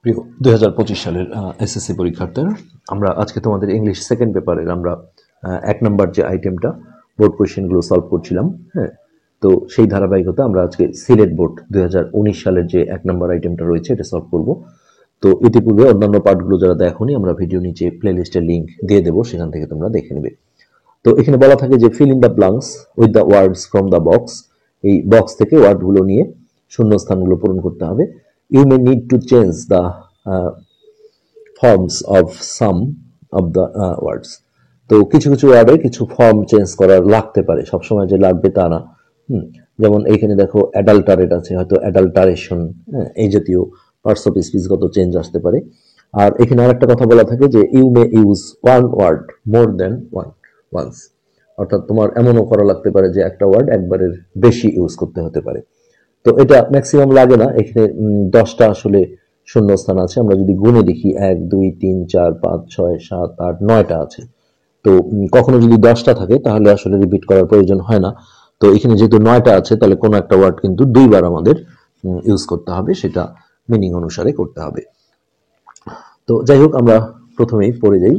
প্রিয় 2025 সালের এসএসসি পরীক্ষার্থীরা, আমরা আজকে তোমাদের ইংলিশ সেকেন্ড পেপারের আমরা 1 নম্বর যে আইটেমটা বোর্ড কোশ্চেনগুলো সলভ করছিলাম। হ্যাঁ, তো সেই ধারাবাহিকতা আমরা আজকে সিলেট বোর্ড 2019 সালের যে 1 নম্বর আইটেমটা রয়েছে এটা সলভ করব। তো ইতিপূর্বে অন্যান্য পার্টগুলো যারা দেখোনি, আমরা ভিডিও নিচে প্লেলিস্টের লিংক দিয়ে দেবো, সেখান থেকে তোমরা দেখে নেবে। তো এখানে বলা থাকে যে fill in the blanks with the words from the box. এই বক্স থেকে ওয়ার্ডগুলো নিয়ে শূন্যস্থানগুলো পূরণ করতে হবে। You may need to change the forms of some of the words. তো কিছু কিছু ওয়ার্ডে কিছু ফর্ম চেঞ্জ করার লাগতে পারে, সবসময় যে লাগবে তা না। যেমন এইখানে দেখো অ্যাডাল্টারেট আছে, হয়তো অ্যাডাল্টারেশন, এই জাতীয় পার্টস অফ স্পিচগত চেঞ্জ আসতে পারে। আর এখানে আরেকটা কথা বলা থাকে যে you may use one word more than once, অর্থাৎ তোমার এমনও করা লাগতে পারে যে একটা ওয়ার্ড একবারের বেশি ইউজ করতে হতে পারে। তো এটা ম্যাক্সিমাম লাগে না, এখানে 10টা আসলে শূন্যস্থান আছে। আমরা যদি গুণে দেখি 1 2 3 4 5 6 7 8 9টা আছে। তো কখনো যদি 10টা থাকে তাহলে আসলে রিপিট করার প্রয়োজন হয় না। তো এখানে যেহেতু 9টা আছে, তাহলে কোনো একটা ওয়ার্ড কিন্তু দুইবার আমাদের ইউজ করতে হবে, সেটা মিনিং অনুসারে করতে হবে। তো যাই হোক, আমরা প্রথমেই পড়ে যাই।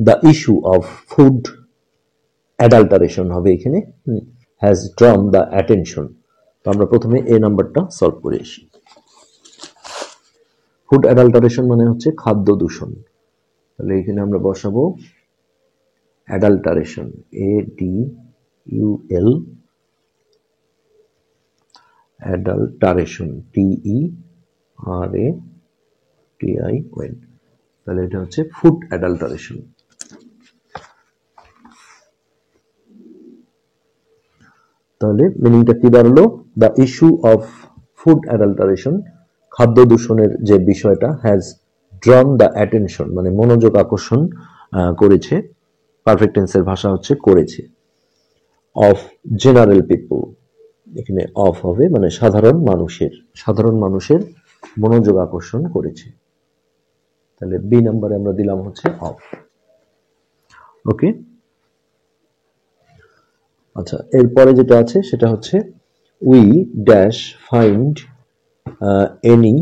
The issue of food adulteration হবে এখানে, হ্যাজ ড্রন দ্য অ্যাটেনশন। তো আমরা প্রথমে এই নাম্বারটা সলভ করে আসি। ফুড অ্যাডাল্টারেশন মানে হচ্ছে খাদ্য দূষণ। তাহলে এখানে আমরা বসাবো অ্যাডাল্টারেশন, ADUL, অ্যাডাল্টারেশন, TERATION। তাহলে এটা হচ্ছে ফুড অ্যাডাল্টারেশন। তাহলে মিনিংটা কি দাঁড়ালো? The issue of food adulteration, খাদ্য দূষণের যে বিষয়টা, হ্যাজ ড্রন দ্য অ্যাটেনশন মানে মনোযোগ আকর্ষণ করেছে, পারফেক্ট টেন্সের ভাষা হচ্ছে করেছে, অফ জেনারেল পিপল, এখানে অফ হবে মানে সাধারণ মানুষের মনোযোগ আকর্ষণ করেছে। তাহলে বি নাম্বারে আমরা দিলাম হচ্ছে অফ। ওকে, আচ্ছা, এরপরে যেটা আছে সেটা হচ্ছে we dash find any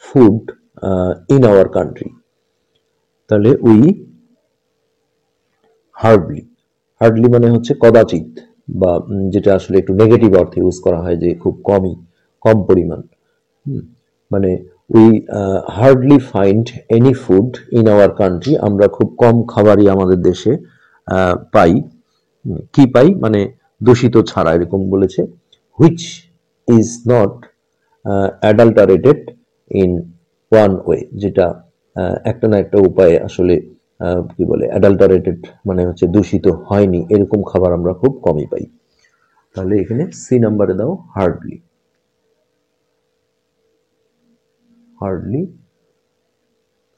food in our country. তাহলে উই হার্ডলি মানে হচ্ছে কদাচিৎ, বা যেটা আসলে একটু নেগেটিভ অর্থে ইউজ করা হয় যে খুব কম পরিমাণ। মানে we hardly find any food in our country, আমরা খুব কম খাবারই আমাদের দেশে পাই। কি পাই মানে দূষিত ছাড়া, এরকম বলেছে। Which is not adulterated in one way, যেটা একটা না একটা উপায়ে আসলে কি বলে অ্যাডাল্টারেটেড মানে হচ্ছে দূষিত হয়নি, এরকম খাবার আমরা খুব কমই পাই। তাহলে এখানে সি নাম্বারে দাও হার্ডলি।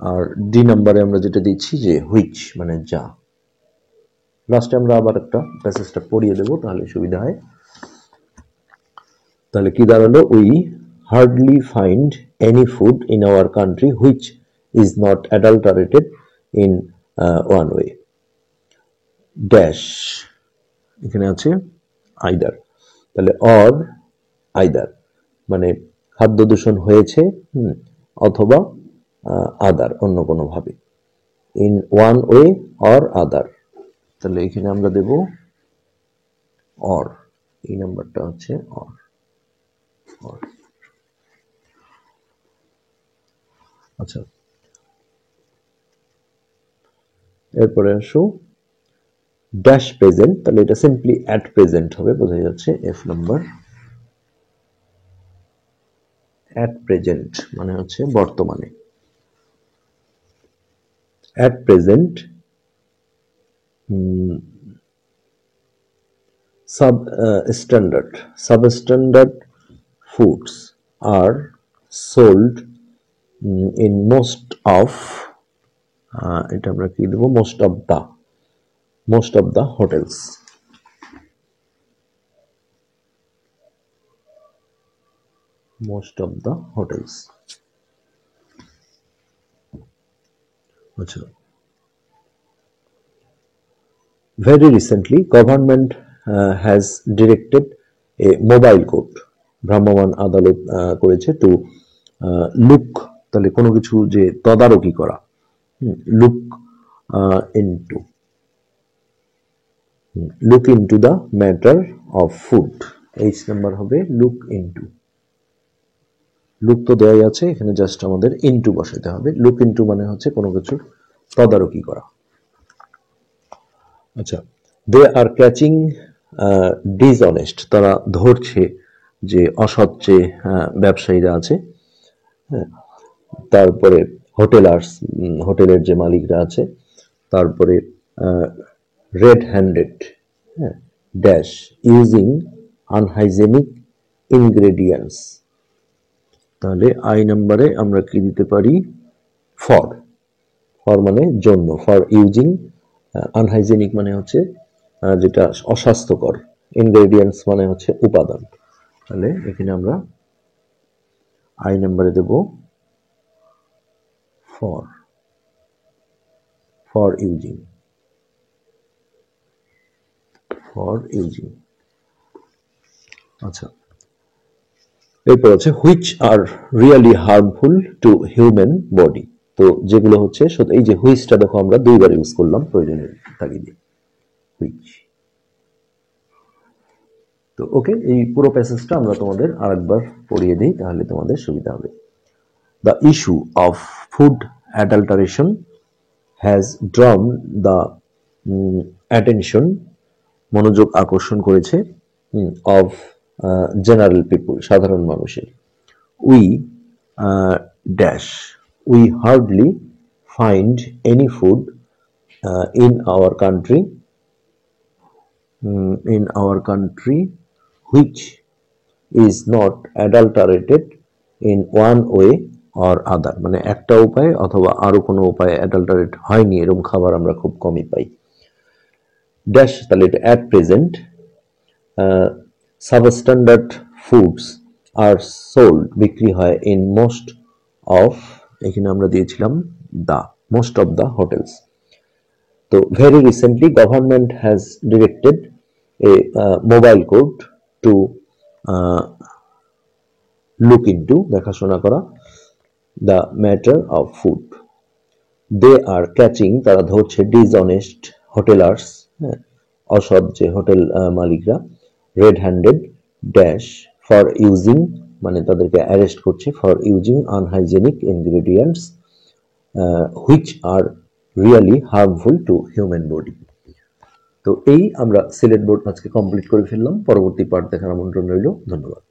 আর ডি নাম্বারে আমরা যেটা দিচ্ছি যে হুইচ মানে যা। লাস্টে আমরা আবার একটা প্যাসেজটা পড়িয়ে দেবো, তাহলে সুবিধা হয়। তাহলে কি দাঁড়ালো? We hardly find any food in our country which is not adulterated in one way dash, এখানে আছে আইদার। তাহলে অর আইদার মানে খাদ্য দূষণ হয়েছে অথবা আদার, অন্য কোনো ভাবে। In one way or other, তাহলে এখানে আমরা দেব অর, এই নাম্বারটা হচ্ছে অর। আচ্ছা, এরপরে আসো ড্যাশ প্রেজেন্ট। তাহলে এটা সিম্পলি অ্যাট প্রেজেন্ট হবে, বোঝা যাচ্ছে। এফ নাম্বার, অ্যাট প্রেজেন্ট মানে হচ্ছে বর্তমানে। At present substandard foods are sold in most of এটা আমরা কি দেব, most of the hotels। আচ্ছা, very recently government has directed a mobile court, ভ্রাম্যমাণ আদালত করেছে, to লুক, তাহলে কোনো কিছু যে তদারকি করা, look into, look into the matter of food, H number হবে লুক ইনটু। লুক তো দেওয়াই আছে, এখানে জাস্ট আমাদের ইনটু বসাতে হবে। লুক ইনটু মানে হচ্ছে কোনো কিছুর তদারকি করা। আচ্ছা, দে আর ক্যাচিং ডিসঅনেস্ট, তারা ধরছে যে অসৎ যে ব্যবসায়ীরা আছে। হ্যাঁ, তারপরে হোটেলার্স, হোটেলের যে মালিকরা আছে। তারপরে রেড হ্যান্ডেড, হ্যাঁ, ড্যাশ ইউজিং আনহাইজেনিক ইনগ্রেডিয়েন্টস, তাহলে আই নাম্বারে আমরা কি দিতে পারি? ফর। ফর মানে জন্য, ফর ইউজিং, আনহাইজেনিক মানে হচ্ছে যেটা অস্বাস্থ্যকর, ইনগ্রেডিয়েন্টস মানে হচ্ছে উপাদান। তাহলে এখানে আমরা আই নাম্বারে দেব for, for using, for using. আচ্ছা, এরপর হচ্ছে which are really harmful to human body, তো যেগুলো হচ্ছে এই যে হুইচটা দেখো আমরা দুইবার ইউজ করলাম প্রয়োজনের তাগিদে, হুইচ। তো ওকে, এই পুরো প্যাসেজটা আমরা তোমাদের আরেকবার পড়িয়ে দিই, তাহলে তোমাদের সুবিধা হবে। The issue of food adulteration has ড্রন the attention, মনোযোগ আকর্ষণ করেছে, অফ জেনারেল পিপুল, সাধারণ মানুষের। We dash we hardly find any food in our country which is not adulterated in one way or other, মানে একটা উপায় অথবা আরো কোনো উপায়ে অ্যাডাল্টারেট হয়নি এরকম খাবার আমরা খুব কমই পাই। ড্যাশ, তাহলে এটা at present substandard foods are sold, বিক্রি হয় ইন মোস্ট অফ, এখানে আমরা দিয়েছিলাম দা, মোস্ট অফ দা হোটেলস। তো very recently government has directed a mobile court to look into, দেখাশোনা করা, the matter of food. They are catching, তারা ধরছে dishonest hotelers, অসৎ যে হোটেল মালিকরা, red handed dash for using, মানে তাদেরকে অ্যারেস্ট করছে for using unhygienic ingredients which are really harmful to human body. তো এই আমরা সিলেট বোর্ড আজকে কমপ্লিট করে ফেললাম। পরবর্তী পার্ট দেখার আমন্ত্রণ রইল। ধন্যবাদ।